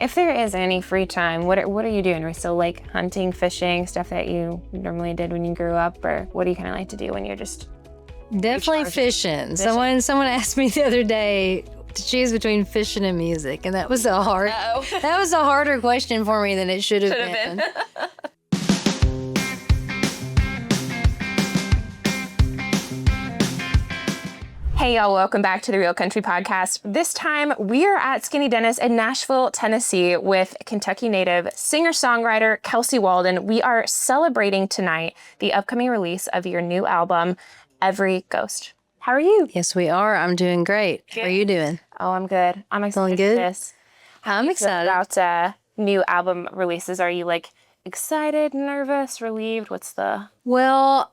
If there is any free time, what are you doing? Are we still like hunting, fishing, stuff that you normally did when you grew up, or what do you kind of like to do when you're just Definitely fishing. Someone asked me the other day to choose between fishing and music, and that was a harder question for me than it should have been. Hey y'all, welcome back to the Real Country Podcast. This time we are at Skinny Dennis in Nashville, Tennessee with Kentucky native singer-songwriter Kelsey Waldon. We are celebrating tonight the upcoming release of your new album, Every Ghost. How are you? Yes, we are. I'm doing great. Good. How are you doing? Oh, I'm good. I'm excited Feeling good? for this. I'm excited. About new album releases. Are you like excited, nervous, relieved? What's the... Well,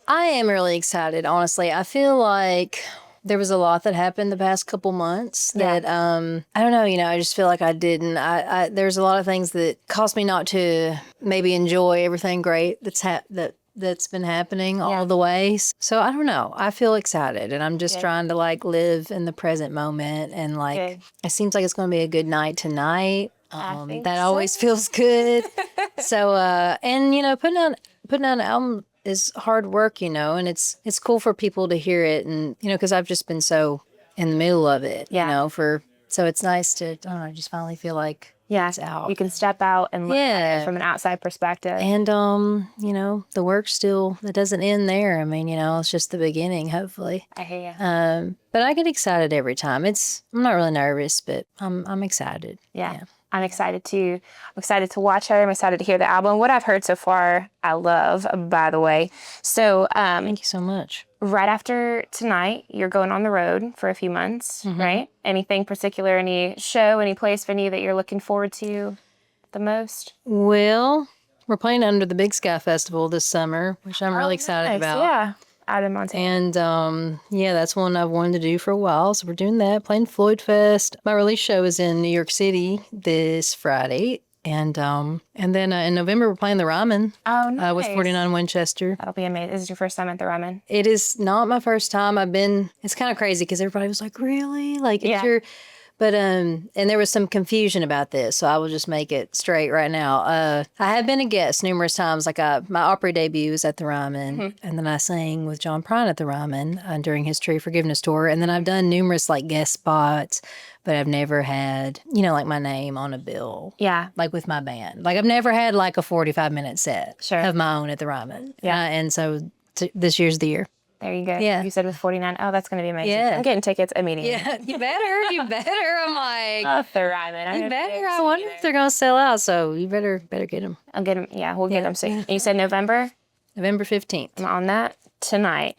I am really excited, honestly. I feel like there was a lot that happened the past couple months that, I don't know, I just feel like I didn't. There's a lot of things that caused me not to maybe enjoy everything great that's been happening all the way. So I don't know. I feel excited, and I'm just trying to like live in the present moment, and like it seems like it's going to be a good night tonight. That always feels good. So and putting out an album is hard work, and it's cool for people to hear it, and because I've just been so in the middle of it, so it's nice to just finally feel like it's out. You can step out and look at it from an outside perspective. And the work still, it doesn't end there. I mean, it's just the beginning, hopefully. I hear you. But I get excited every time. I'm not really nervous, but I'm excited. Yeah. I'm excited too. I'm excited to watch her. I'm excited to hear the album. What I've heard so far, I love, by the way. So, thank you so much. Right after tonight, you're going on the road for a few months, right? Anything particular, any show, any place, venue that you're looking forward to the most? Well, we're playing under the Big Sky Festival this summer, which I'm really excited about. Yeah. Out in Montana. And that's one I've wanted to do for a while. So we're doing that, playing Floyd Fest. My release show is in New York City this Friday. And then in November, we're playing the Ryman. Oh, nice. With 49 Winchester. That'll be amazing. This is your first time at the Ryman? It is not my first time. It's kind of crazy because everybody was like, really? Like, it's your... But, and there was some confusion about this, so I will just make it straight right now. I have been a guest numerous times. Like, my opera debut was at the Ryman, and then I sang with John Prine at the Ryman during his Tree Forgiveness tour. And then I've done numerous, like, guest spots, but I've never had, like, my name on a bill. Yeah. Like, with my band. Like, I've never had, like, a 45-minute set of my own at the Ryman. Yeah. And so this year's the year. There you go. Yeah. You said with 49. Oh, that's going to be amazing. Yeah. I'm getting tickets immediately. Yeah, you better. I'm like, Oh, the Ryman. You better. I wonder if they're going to sell out, so you better get them. I'll get them. Yeah, we'll get them soon. And you said November? November 15th. I'm on that tonight.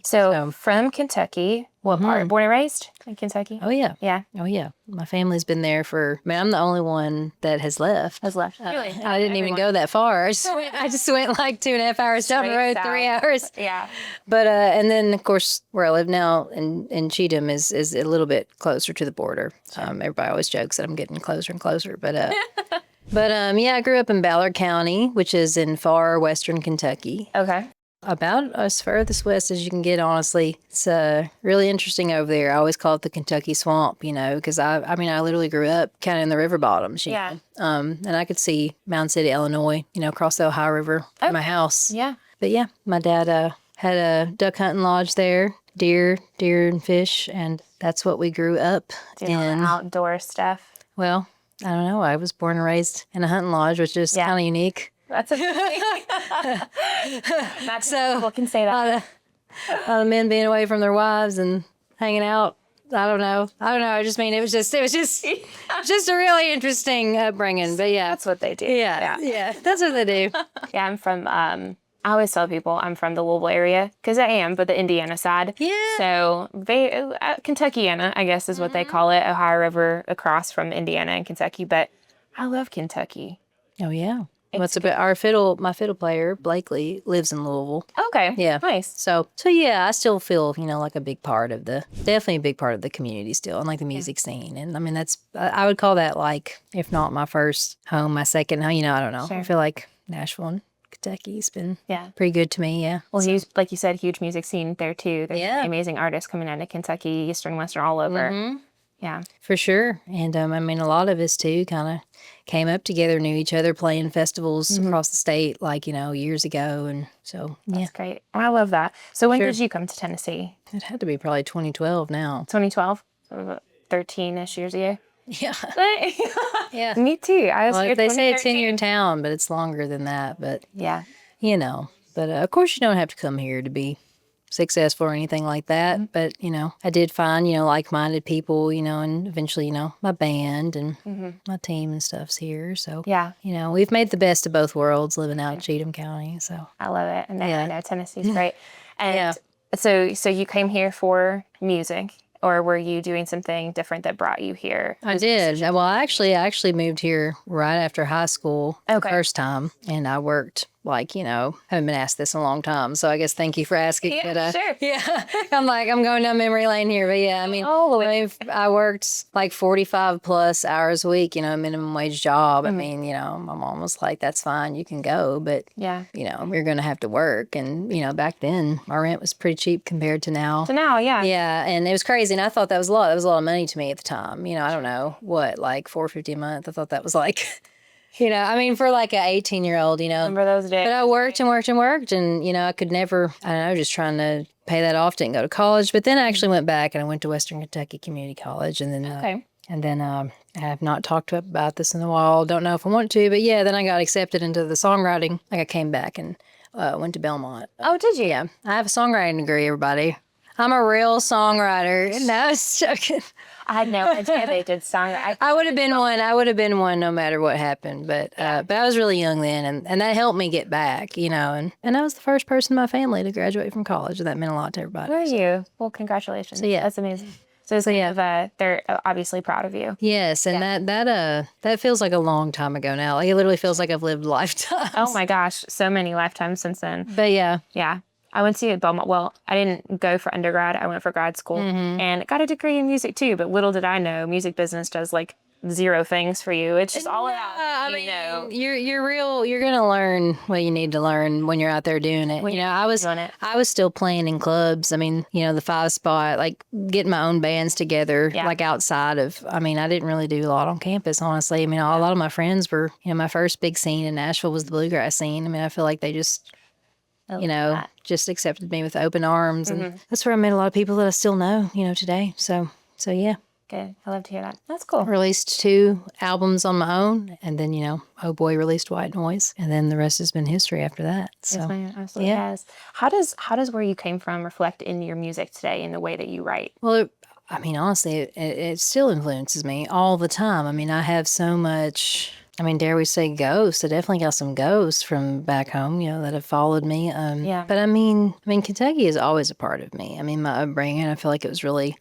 So from Kentucky, what part? Born and raised in Kentucky? Oh, yeah. Yeah. Oh, yeah. My family's been there I'm the only one that has left. Really? I didn't even go that far. I just went like 2.5 hours down the road, south. 3 hours. Yeah. But, and then, of course, where I live now in Cheatham is a little bit closer to the border. Everybody always jokes that I'm getting closer and closer. But, I grew up in Ballard County, which is in far western Kentucky. Okay. About as furthest west as you can get, honestly. It's really interesting over there. I always call it the Kentucky Swamp, because I literally grew up kind of in the river bottoms. And I could see Mound City, Illinois, across the Ohio River from my house. Yeah. But yeah, my dad had a duck hunting lodge there, deer and fish, and that's what we grew up in. Outdoor stuff. Well, I don't know. I was born and raised in a hunting lodge, which is kind of unique. That's a Not so people can say that. A lot of men being away from their wives and hanging out. I don't know. I just mean it was just a really interesting upbringing. But yeah, that's what they do. Yeah, that's what they do. Yeah, I'm from. I always tell people I'm from the Louisville area because I am, but the Indiana side. Yeah. So Kentuckiana, I guess, is what they call it. Ohio River across from Indiana and Kentucky. But I love Kentucky. Oh yeah. My fiddle player, Blakely, lives in Louisville. Okay. Yeah. Nice. So yeah, I still feel, like definitely a big part of the community still, and like the music scene. And I mean, I would call that like, if not my first home, my second home, I don't know. Sure. I feel like Nashville and Kentucky's been pretty good to me, yeah. Well, like you said, huge music scene there too. There's amazing artists coming out of Kentucky, Eastern, Western, all over. Yeah. For sure. And I mean, a lot of us too kind of came up together, knew each other, playing festivals across the state, like, years ago. And so, That's great. I love that. So when Sure. did you come to Tennessee? It had to be probably 2012 now. 2012? So 13-ish years ago? Yeah. Yeah. Me too. I was Well, here they say a 2013. 10-year town, but it's longer than that. But, Yeah. But of course, you don't have to come here to be successful or anything like that. But, I did find, like-minded people, and eventually, my band and my team and stuff's here. So, Yeah. We've made the best of both worlds living out in Cheatham County. So, I love it. And Yeah. I know Tennessee's great. And Yeah. so you came here for music, or were you doing something different that brought you here? I did. Well, I actually moved here right after high school the first time. And I worked haven't been asked this in a long time. So I guess thank you for asking. Yeah, but, sure. Yeah. I'm going down memory lane here. But yeah, I worked like 45 plus hours a week, a minimum wage job. I mean, my mom was like, that's fine. You can go. But, Yeah. you're going to have to work. And, back then my rent was pretty cheap compared to now. So now, yeah. Yeah, and it was crazy, and I thought that was a lot. That was a lot of money to me at the time. I don't know what, like $450 a month. I thought that was like, for like an 18-year-old, Remember those days? But I worked and worked and worked, and I could never. I don't know, just trying to pay that off. Didn't go to college, but then I actually went back and I went to Western Kentucky Community College, and then I have not talked about this in a while. Don't know if I want to, but yeah, then I got accepted into the songwriting. Like I came back and went to Belmont. Oh, did you? Yeah, I have a songwriting degree. Everybody. I'm a real songwriter. No, I was joking. I had no idea they did songwriting. I would have been one. I would have been one no matter what happened. But I was really young then, and that helped me get back, And I was the first person in my family to graduate from college, and that meant a lot to everybody. Were you? Well, congratulations. So, yeah. That's amazing. So they're obviously proud of you. Yes, and that feels like a long time ago now. Like it literally feels like I've lived lifetimes. Oh my gosh, so many lifetimes since then. But yeah. Yeah. I went to Belmont. Well, I didn't go for undergrad. I went for grad school and got a degree in music too. But little did I know, music business does like zero things for you. It's just all about, you're real. You're gonna learn what you need to learn when you're out there doing it. I was still playing in clubs. The 5-spot, like getting my own bands together, like outside of. I didn't really do a lot on campus, honestly. A lot of my friends were. My first big scene in Nashville was the bluegrass scene. I feel like they just. Just accepted me with open arms. And that's where I met a lot of people that I still know, today. So yeah. Good. I love to hear that. That's cool. Released 2 albums on my own. And then, Oh Boy released White Noise. And then the rest has been history after that. So, yes, ma'am. Absolutely has. How does where you came from reflect in your music today in the way that you write? Well, honestly, it still influences me all the time. I have so much... dare we say ghosts? I definitely got some ghosts from back home, that have followed me. But Kentucky is always a part of me. My upbringing, I feel like it was really,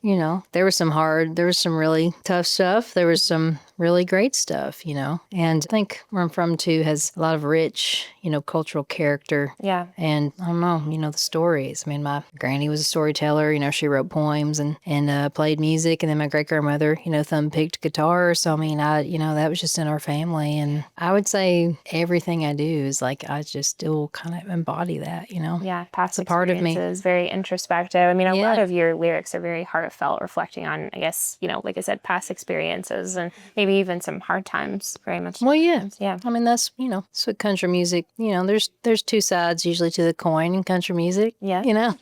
there was some really tough stuff. There was some really great stuff, And I think where I'm from too has a lot of rich, cultural character. Yeah. And I don't know, the stories. My granny was a storyteller. She wrote poems and played music. And then my great grandmother, thumb-picked guitar. So that was just in our family. And I would say everything I do is like I just still kind of embody that, Yeah, past it's a part of me. Experiences, very introspective. A lot of your lyrics are very heartfelt, reflecting on, I guess, like I said, past experiences and maybe even some hard times. Very much. Well, yeah, yeah. That's that's what country music. There's 2 sides usually to the coin in country music. Yeah.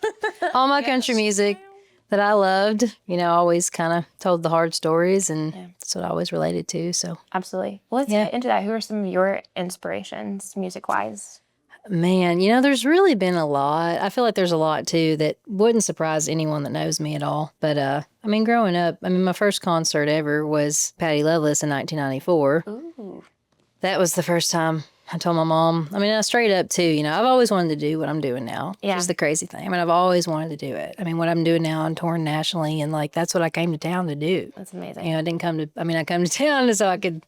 All my country music that I loved, always kind of told the hard stories, and that's what I always related to. So absolutely. Well, let's get into that. Who are some of your inspirations, music-wise? Man, there's really been a lot. I feel like there's a lot too that wouldn't surprise anyone that knows me at all. But growing up, my first concert ever was Patti Loveless in 1994. Ooh. That was the first time. I told my mom, I straight up too, I've always wanted to do what I'm doing now, which is the crazy thing. I've always wanted to do it. What I'm doing now, I'm touring nationally, and that's what I came to town to do. That's amazing. I didn't come to, I come to town so I could,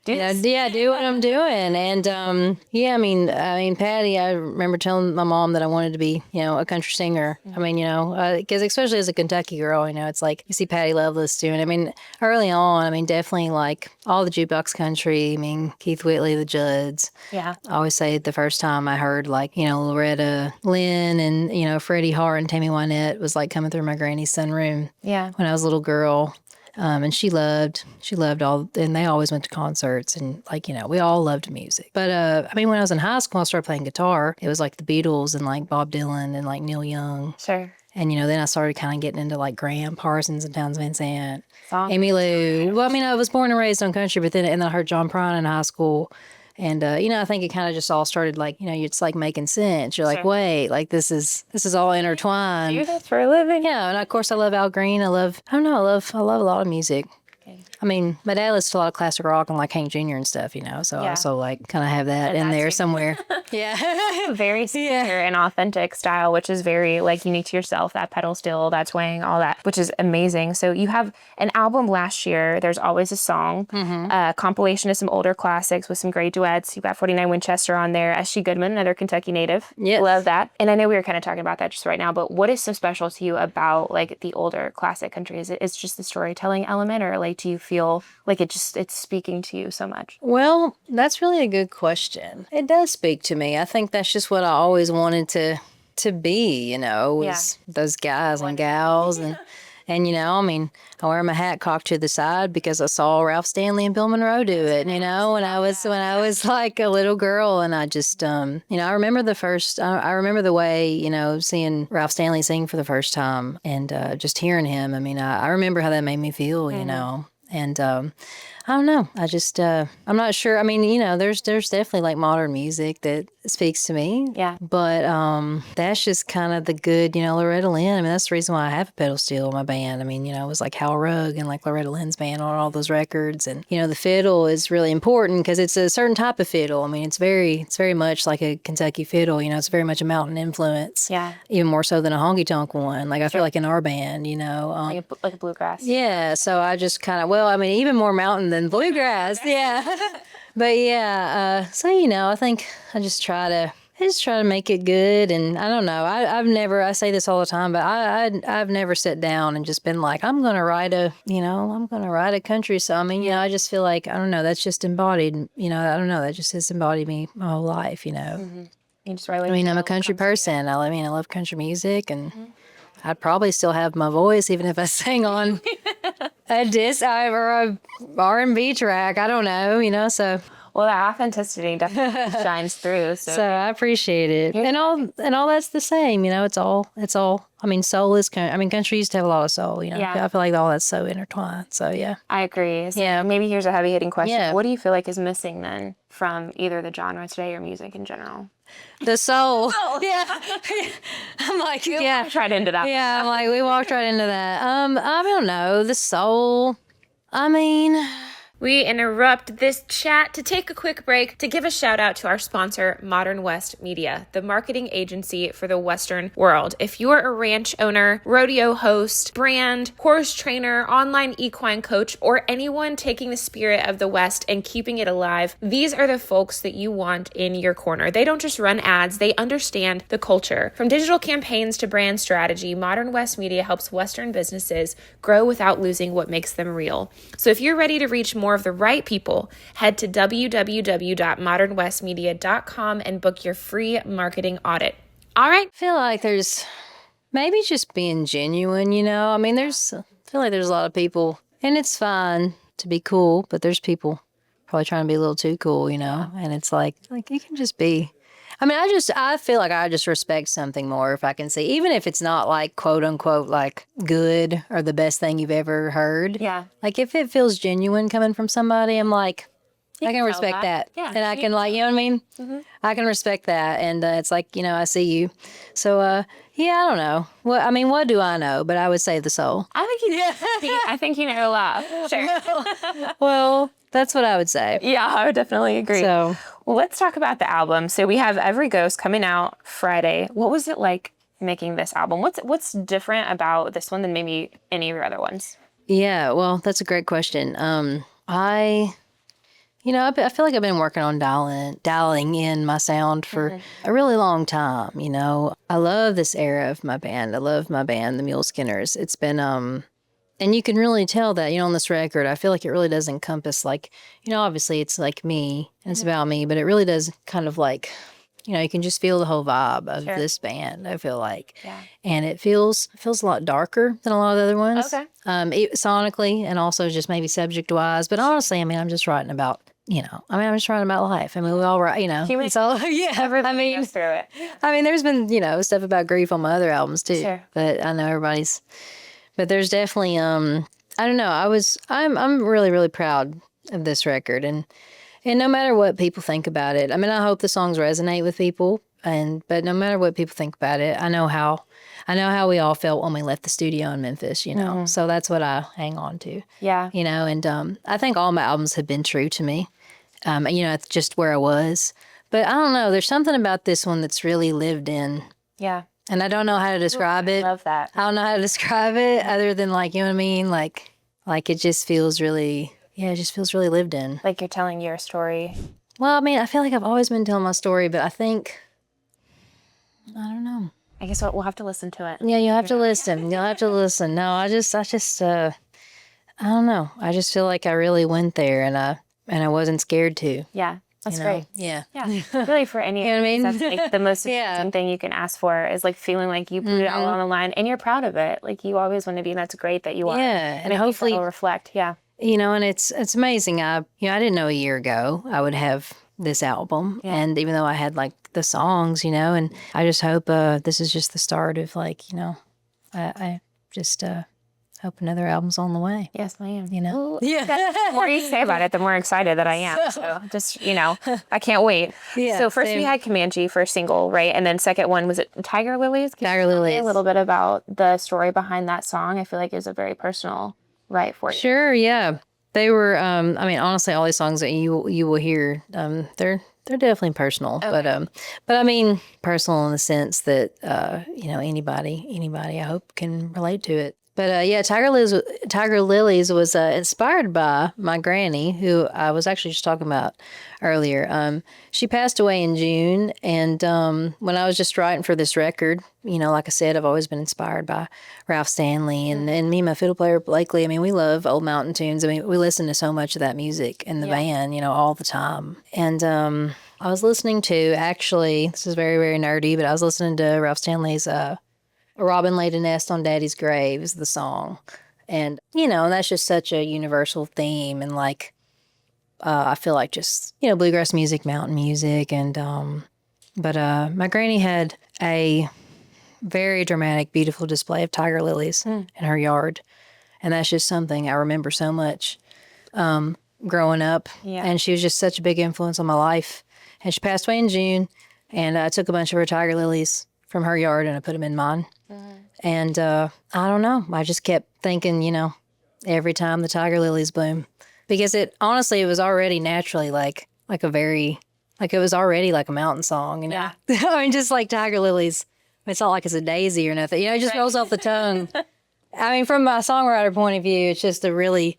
do what I'm doing. And, Patty, I remember telling my mom that I wanted to be, a country singer. Because especially as a Kentucky girl, it's like you see Patti Loveless doing, early on, definitely like all the jukebox country, Keith Whitley, the Judds. Yeah. I always say the first time I heard like, Loretta Lynn and, Freddie Hart and Tammy Wynette was like coming through my granny's sunroom. Yeah. When I was a little girl. And she loved all, and they always went to concerts, and like, we all loved music. But I mean, when I was in high school, I started playing guitar. It was like the Beatles and like Bob Dylan and like Neil Young. Sure. And, then I started kind of getting into like Graham Parsons and Townes Van Sant, Song. Amy Lou. Well, I mean, I was born and raised on country, but then I heard John Prine in high school. And, I think it kind of just all started like, it's like making sense. You're like, wait, like this is all intertwined. Do this for a living. Yeah. And of course I love Al Green. I love a lot of music. Okay. I mean, my dad listens to a lot of classic rock and like Hank Jr. and stuff, so I also like kind of have that in there somewhere. Yeah. Very signature and authentic style, which is very like unique to yourself, that pedal steel, that twang, all that, which is amazing. So you have an album last year, There's Always a Song, a compilation of some older classics with some great duets. You've got 49 Winchester on there, S.G. Goodman, another Kentucky native. Yes. Love that. And I know we were kind of talking about that just right now, but what is so special to you about like the older classic country? Is it's just the storytelling element, or like do you feel like it's speaking to you so much? Well, that's really a good question. It does speak to me. I think that's just what I always wanted to be, was those guys and gals. And I mean, I wear my hat cocked to the side because I saw Ralph Stanley and Bill Monroe do it, when I was like a little girl. And I just, I remember I remember the way, seeing Ralph Stanley sing for the first time and just hearing him. I mean, I remember how that made me feel, And I don't know. I just, I'm not sure. I mean, there's definitely like modern music that speaks to me. Yeah. But that's just kind of the good, Loretta Lynn. I mean, that's the reason why I have a pedal steel in my band. I mean, it was like Hal Rugg and like Loretta Lynn's band on all those records. And, the fiddle is really important because it's a certain type of fiddle. I mean, it's very much like a Kentucky fiddle. It's very much a mountain influence. Yeah. Even more so than a honky tonk one. Like I feel like in our band, like a bluegrass. Yeah. So I just kind of, even more mountain than bluegrass. Yeah. But yeah, so I think I just try to make it good. And I don't know, I say this all the time, but I've never sat down and just been like, I'm gonna write a country song. I mean, I just feel like, I don't know, that's just embodied, I don't know, that just has embodied me my whole life, Mm-hmm. You just really I'm a country person. I love country music, and I'd probably still have my voice even if I sang on a disc or a R&B track. I don't know, so. Well, that authenticity definitely shines through. So I appreciate it. And all that's the same, it's all, I mean, soul is, country used to have a lot of soul, Yeah. I feel like all that's so intertwined. So, yeah. I agree. So maybe here's a heavy hitting question. Yeah. What do you feel like is missing then from either the genre today or music in general? The soul. Yeah. I'm like, yeah. Walked right into that. Yeah. I'm like, we walked right into that. I don't know. The soul. I mean, we interrupt this chat to take a quick break to give a shout out to our sponsor, Modern West Media, the marketing agency for the Western world. If you're a ranch owner, rodeo host, brand, horse trainer, online equine coach, or anyone taking the spirit of the West and keeping it alive, these are the folks that you want in your corner. They don't just run ads, they understand the culture. From digital campaigns to brand strategy, Modern West Media helps Western businesses grow without losing what makes them real. So if you're ready to reach more of the right people, head to www.modernwestmedia.com and book your free marketing audit. All right. I feel like there's maybe just being genuine, I mean, I feel like there's a lot of people, and it's fine to be cool, but there's people probably trying to be a little too cool, and it's like you can just be. I mean, I feel like I just respect something more if I can see, even if it's not like quote unquote like good or the best thing you've ever heard. Yeah. Like if it feels genuine coming from somebody, I'm like, I can respect that. Yeah. And I can like, you know what I mean? Mm-hmm. I can respect that. And it's like, I see you. So, yeah, I don't know. Well, I mean, what do I know? But I would say the soul. I think you know a lot. Sure. Well, that's what I would say. Yeah, I would definitely agree. So, well, let's talk about the album. So we have Every Ghost coming out Friday. What was it like making this album? What's different about this one than maybe any of your other ones? Yeah, well, that's a great question. I feel like I've been working on dialing in my sound for a really long time. I love this era of my band. I love my band, the Mule Skinners. It's been, and you can really tell that, on this record, I feel like it really does encompass like, obviously it's like me and it's about me, but it really does kind of like you can just feel the whole vibe of this band, I feel like. Yeah. And it feels a lot darker than a lot of the other ones. Okay. Sonically and also just maybe subject-wise. But honestly, I mean, I'm just writing about, I'm just writing about life. I mean, we all write, it's all, I mean, through it. I mean, there's been, stuff about grief on my other albums too. Sure. But I know but there's definitely, I don't know, I'm really, really proud of this record. And no matter what people think about it, I mean, I hope the songs resonate with people. But no matter what people think about it, I know how we all felt when we left the studio in Memphis, So that's what I hang on to. Yeah. And I think all my albums have been true to me. It's just where I was. But I don't know, there's something about this one that's really lived in. Yeah. And I don't know how to describe it. I love that. I don't know how to describe it other than like, you know what I mean? Like it just feels really, it just feels really lived in. Like you're telling your story. Well, I mean, I feel like I've always been telling my story, but I think, I don't know. I guess we'll have to listen to it. Yeah, you'll have to listen. You'll have to listen. No, I just, I don't know. I just feel like I really went there and I wasn't scared to. Yeah. That's great. Yeah. Yeah. Really for any, you know what I mean? That's like the most important thing you can ask for is like feeling like you put it all on the line and you're proud of it. Like you always want to be, and that's great that you are. Yeah. And hopefully it'll reflect. Yeah. And it's amazing. I didn't know a year ago I would have this album. Yeah. And even though I had like the songs, and I just hope this is just the start of like, I just hope another album's on the way. Yes, ma'am. Yeah. The more you say about it, the more excited that I am. So just, I can't wait. Yeah. So first we had Comanche for a single, right? And then second one, was it Tiger Lilies? Tiger Lilies. A little bit about the story behind that song. I feel like it was a very personal write for you. Sure, yeah. They were, honestly, all these songs that you will hear, they're definitely personal, okay. But I mean, personal in the sense that, anybody I hope can relate to it. But Tiger Lilies was inspired by my granny, who I was actually just talking about earlier. She passed away in June, and when I was just writing for this record, like I said, I've always been inspired by Ralph Stanley and me and my fiddle player Blakely. I mean, we love old mountain tunes. I mean, we listen to so much of that music in the band, all the time. And I was listening to, actually, this is very, very nerdy, but I was listening to Ralph Stanley's "A Robin Laid a Nest on Daddy's Grave" is the song. And, and that's just such a universal theme. And like, I feel like just, bluegrass music, mountain music. And, but my granny had a very dramatic, beautiful display of tiger lilies in her yard. And that's just something I remember so much growing up. Yeah. And she was just such a big influence on my life. And she passed away in June. And I took a bunch of her tiger lilies from her yard and I put them in mine. And I don't know. I just kept thinking, every time the tiger lilies bloom, because it was already naturally like it was already like a mountain song. Yeah. I mean, just like tiger lilies. It's not like it's a daisy or nothing. It just rolls off the tongue. I mean, from my songwriter point of view, it's just a really,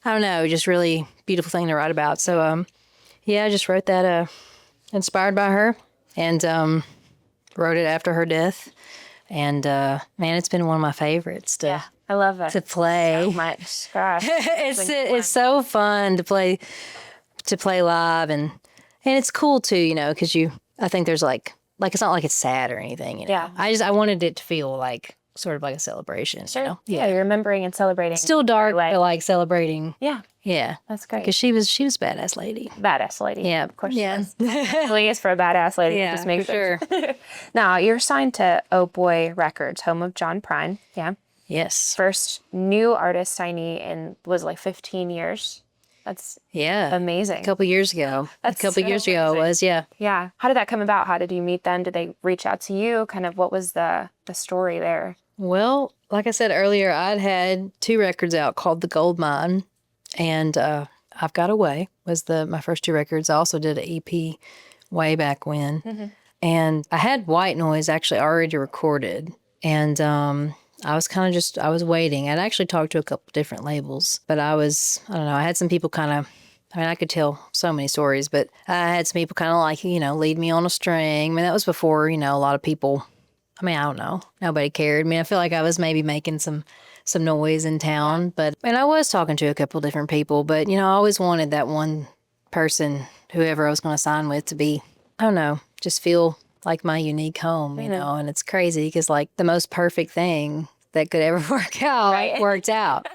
I don't know, just really beautiful thing to write about. So, I just wrote that inspired by her and wrote it after her death. And man, it's been one of my favorites I love it. To play. So much. Gosh. It's so fun to play live and it's cool too, because I think there's like it's not like it's sad or anything, Yeah. I wanted it to feel like sort of like a celebration. Sure. Yeah, you're remembering and celebrating. Still dark, but like celebrating. Yeah. Yeah. That's great. Because she was a badass lady. Badass lady. Yeah. Of course. Yeah. Really is for a badass lady. Yeah, just make sure. Now, you're signed to Oh Boy Records, home of John Prine. Yeah. Yes. First new artist signee was like 15 years. That's amazing. A couple years ago. It was, yeah. Yeah. How did that come about? How did you meet them? Did they reach out to you? Kind of what was the story there? Well, like I said earlier, I'd had 2 records out called The Gold Mine and I've Got Away was my first 2 records. I also did an EP way back when. Mm-hmm. And I had White Noise actually already recorded. And I was kind of I was waiting. I'd actually talked to a couple different labels, but I don't know, I had some people I could tell so many stories, but I had some people kind of like, lead me on a string. I mean, that was before, a lot of people, I don't know, nobody cared. I mean, I feel like I was maybe making some noise in town, and I was talking to a couple different people, but, I always wanted that one person, whoever I was going to sign with, to be, I don't know, just feel like my unique home, you know, and it's crazy because like the most perfect thing that could ever work out worked out.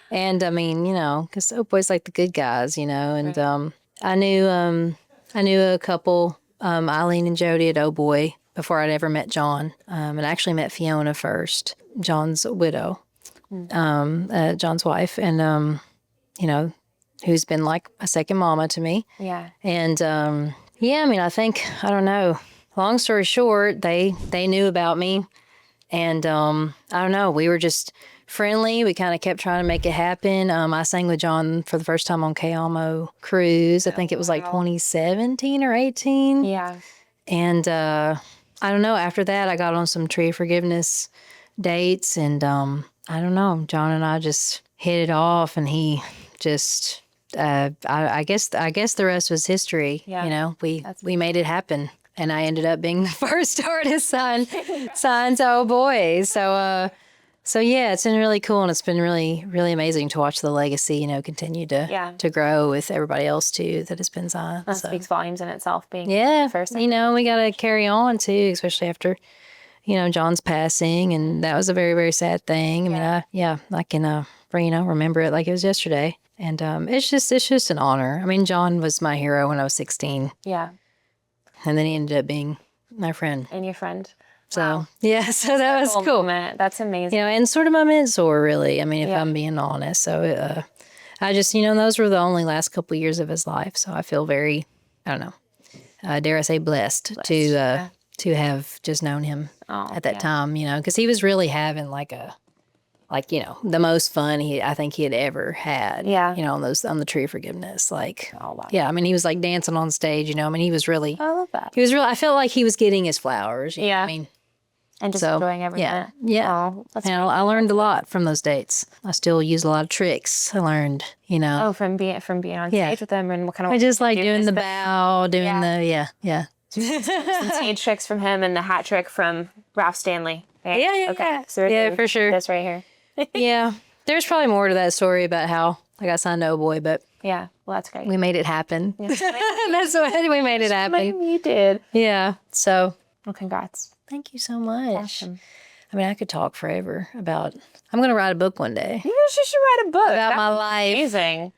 And I mean, you know, because Old Boy's like the good guys, you know, and I knew a couple, Eileen and Jody at Old Boy before I'd ever met John, and I actually met Fiona first, John's widow, John's wife, and you know, who's been like a second mama to me. Yeah. And yeah, I mean, I think, I don't know. Long story short, they knew about me, and I don't know. We were just friendly. We kind of kept trying to make it happen. I sang with John for the first time on Kayamo Cruise. I think it was like 2017 or 18. Yeah. And I don't know. After that, I got on some Tree of Forgiveness dates, and I don't know. John and I just hit it off, and he just. I guess the rest was history. Yeah. You know, we made it happen, and I ended up being the first artist signed to Old Boy. So yeah, it's been really cool, and it's been really, really amazing to watch the legacy, you know, continue to grow with everybody else too that has been signed. That speaks volumes in itself. Being first, you know, we got to carry on too, especially after, you know, John's passing, and that was a very, very sad thing. I mean, I can, remember it like it was yesterday. And it's just an honor. I mean, John was my hero when I was 16. Yeah. And then he ended up being my friend. And your friend. So, wow. Yeah, so that was cool. Moment. That's amazing. You know, and sort of my mentor, really. I mean, if I'm being honest. So I just, you know, those were the only last couple of years of his life. So I feel very, I don't know, dare I say blessed to have just known him at that time, you know, because he was really having you know, the most fun I think he had ever had. Yeah. You know, on the Tree of Forgiveness. Like, oh, wow. Yeah, I mean, he was like dancing on stage, you know. I mean, he was really. I love that. He was really. I felt like he was getting his flowers. Yeah. I mean, and just enjoying every minute. Yeah. Oh, and I learned a lot from those dates. I still use a lot of tricks I learned, you know. Oh, from being on stage with them, and what kind of. I just like doing the bow, doing the some stage tricks from him, and the hat trick from Ralph Stanley. Right? Yeah. Okay. So yeah, for sure. This right here. Yeah, there's probably more to that story about how I got signed to Old Boy, but yeah, well, that's great. We made it happen. That's what we made it happen. You did. Yeah. So, well, congrats. Thank you so much. Awesome. I mean, I could talk forever about. I'm going to write a book one day. You should write a book about my life. Amazing.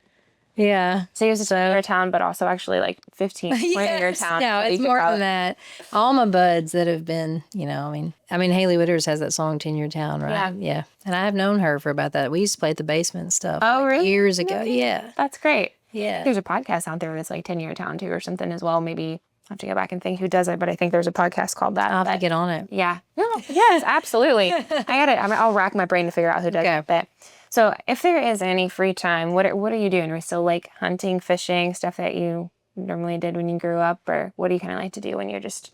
Yeah. So he was in your town, but also actually like 15 in your town. No, it's more than that. All my buds that have been, you know, I mean, Haley Witters has that song 10 Year Town, right? Yeah. And I have known her for about that. We used to play at the basement and stuff. Oh, really? Years ago. Yeah. That's great. Yeah. There's a podcast out there that's like 10 Year Town too or something as well. Maybe I have to go back and think who does it, but I think there's a podcast called that. I'll have to get on it. Yeah. No, yes, absolutely. I'll rack my brain to figure out who does it. But so if there is any free time, what are you doing? Are you still like hunting, fishing, stuff that you normally did when you grew up? Or what do you kind of like to do when you're just...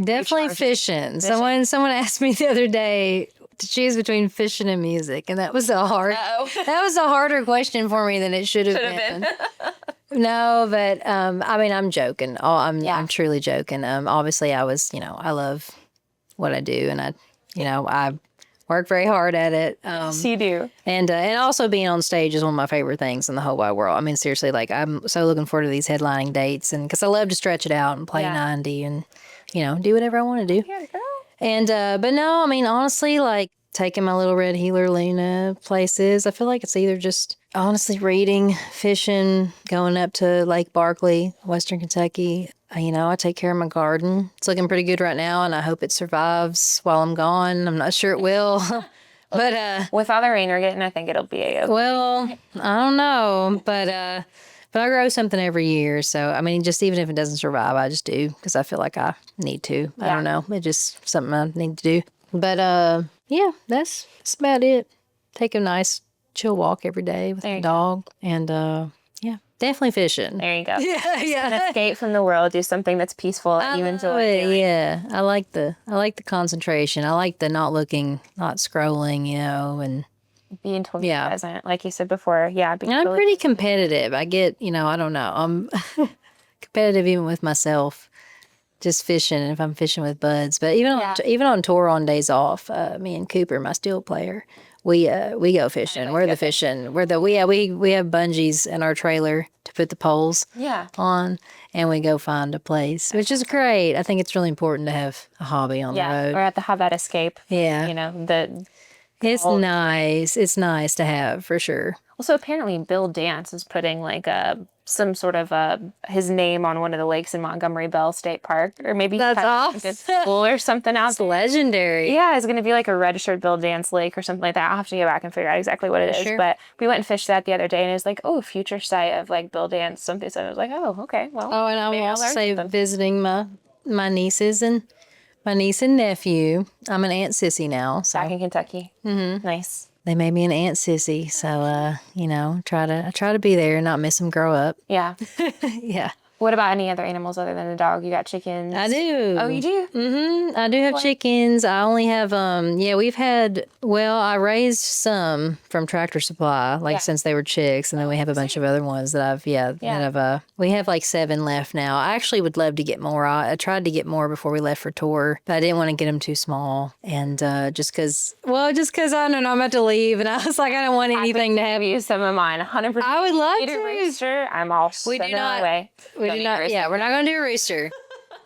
Definitely fishing. Someone asked me the other day to choose between fishing and music, and that was a harder question for me than it should have been. No, but I mean, I'm joking. I'm truly joking. Obviously, I love what I do, and I work very hard at it. Yes, you do. And also being on stage is one of my favorite things in the whole wide world. I mean, seriously, like I'm so looking forward to these headlining dates, and because I love to stretch it out and play 90 and, you know, do whatever I want to do. Yeah, girl. And, but no, I mean, honestly, like taking my little red heeler Luna places, I feel like it's either just honestly reading, fishing, going up to Lake Barkley, Western Kentucky. You know, I take care of my garden. It's looking pretty good right now, and I hope it survives while I'm gone. I'm not sure it will. But with all the rain we're getting, I think it'll be okay. Well, I don't know, but I grow something every year. So, I mean, just even if it doesn't survive, I just do because I feel like I need to. I don't know. It's just something I need to do. But yeah, that's about it. Take a nice chill walk every day with the dog. And yeah, definitely fishing. There you go. Yeah. An escape from the world. Do something that's peaceful that you enjoy doing. Yeah, I like the concentration. I like the not looking, not scrolling, you know, and being totally present, like you said before. Yeah, and I'm pretty competitive. I get, you know, I don't know. I'm competitive even with myself. Just fishing, if I'm fishing with buds. But even on tour on days off, me and Cooper, my steel player, we go fishing. We're the fishing. We have bungees in our trailer to put the poles on, and we go find a place, which is great. I think it's really important to have a hobby on the road. Or have that escape. Yeah. You know, it's nice. It's nice to have for sure. Well, so apparently Bill Dance is putting like some sort of his name on one of the lakes in Montgomery Bell State Park, or maybe that's awesome. School or something else. It's legendary. Yeah, it's going to be like a registered Bill Dance lake or something like that. I'll have to go back and figure out exactly what it is. But we went and fished that the other day, and it was like, oh, future site of like Bill Dance something. So I was like, oh, okay, well. Oh, and I will also say visiting my nieces and my niece and nephew. I'm an Aunt Sissy now. So. Back in Kentucky. Mm-hmm. Nice. They made me an Aunt Sissy, so you know, I try to be there and not miss them grow up. Yeah. Yeah. What about any other animals other than a dog? You got chickens? I do. Oh, you do? Mm-hmm. I do have chickens. I only have, we've had, I raised some from Tractor Supply, since they were chicks. And then we have a bunch of other ones that we have like 7 left now. I actually would love to get more. I tried to get more before we left for tour, but I didn't want to get them too small. And just because I don't know, I'm about to leave. And I was like, I don't want anything to have. You some of mine, 100%. I would love to. Rooster, I'm all sending away. We're not going to do a rooster.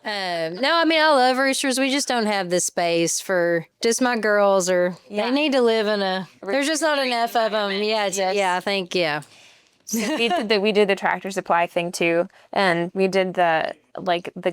No, I mean, I love roosters. We just don't have the space for just my girls, or they need to live in there's just not enough of them. I think. So we did the Tractor Supply thing too, and we did the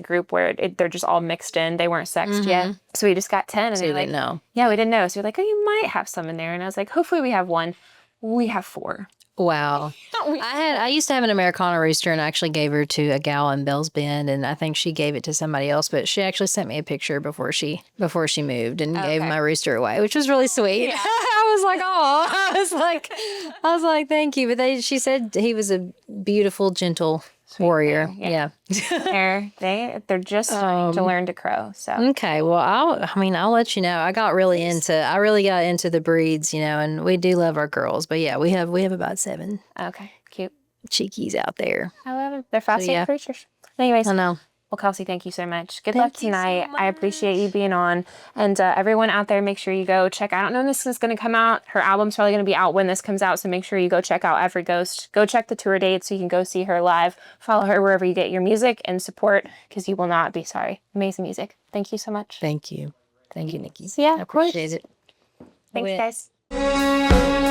group where they're just all mixed in. They weren't sexed yet, so we just got 10. And so they didn't know. Yeah, we didn't know. So we're like, oh, you might have some in there, and I was like, hopefully we have one. We have 4. Wow. I used to have an Americana rooster, and I actually gave her to a gal in Bells Bend, and I think she gave it to somebody else, but she actually sent me a picture before she moved and gave my rooster away, which was really sweet. Yeah. I was like, oh, I was like, thank you. But she said he was a beautiful, gentle warrior. Yeah. They're just starting to learn to crow. So okay, well, I'll let you know. I really got into the breeds, and we do love our girls. But yeah, we have about 7. Okay, cute cheekies out there. I love them. They're fascinating creatures. Anyways, I know. Well, Kelsey, thank you so much. Good luck tonight. So I appreciate you being on. And everyone out there, make sure you go check. I don't know when this is going to come out. Her album's probably going to be out when this comes out. So make sure you go check out Every Ghost. Go check the tour dates so you can go see her live. Follow her wherever you get your music and support, because you will not be sorry. Amazing music. Thank you so much. Thank you. Thank you, Nikki. So, yeah, I appreciate it. Thanks, guys.